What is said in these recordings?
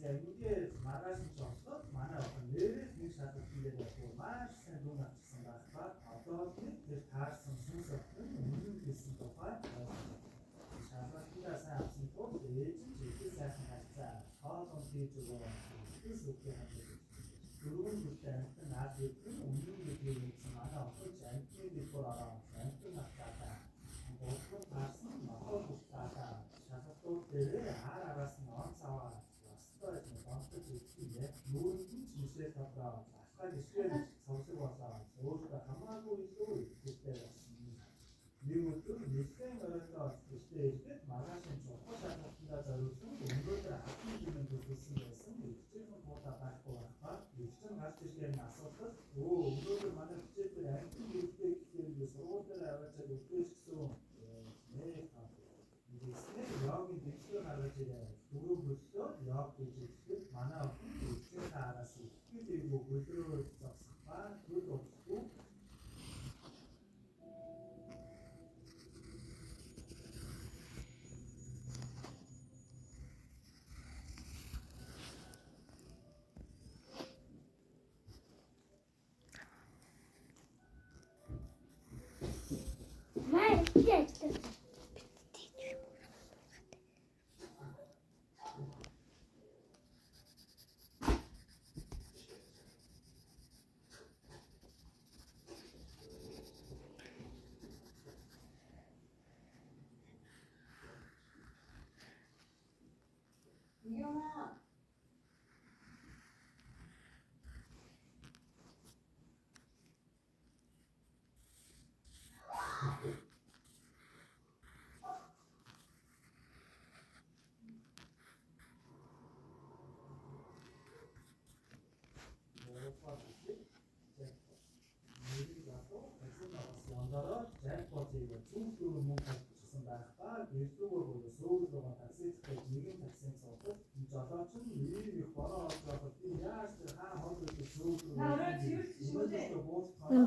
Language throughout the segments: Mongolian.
яг ингээд маргааш нь жолоод манай охин нэрээ нэг шалгалтын дээр явуулсан маш сайн дүн авчихсан байна. Одоо тэр таарсан сүнс өгсөн өмнө хийсэн тухай шалгалтандаа сайн авсан тул ээж нь ихтэй сайхан хацаа хоолон хийж өгөө. Тэс үгүй ханддаг. Дөрвөн бүлтэй амтан наад өгсөн өмнө гэдэг нэгсэн манай охин амтны дэвхөр ороо амтан авчаа. Өөрөөр таарсан нохоо бүхтаа шалгалтууд дээр араас нь он цаваа ястай юм бантаж ирсэн. Нүүрд нь чимсээ тавраа ахад ишгээр цавсаг болоо өөртөө хамаагүй илүү ихтэй болсон. Нэг өдөр нэгэн өрөөндөө ихтэй ирэхэд маргааш нь чухал шалгалтандаа зориулсан өнөөдөр хатны юм төлөвлөсөн байсан. Хичээлийн буудаа байхгүй байна. Хичээл гарч ирсэн асуудал өнөөдөр манай хичээлээр амтны үйлдэл гэхээр сургууль дээр аваачаад өгдөөс гэсэн Яагийн дэвшгээр гаргаж ирээ. Дөрөв хөслөө яг гэж хэлэхэд манай охин дэвшгээр араас ихтэй дэвгүй хөлрөө зогсох ба хөл удахгүй.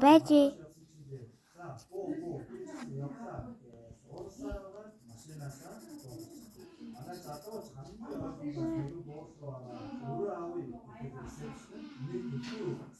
Бэжи. Манай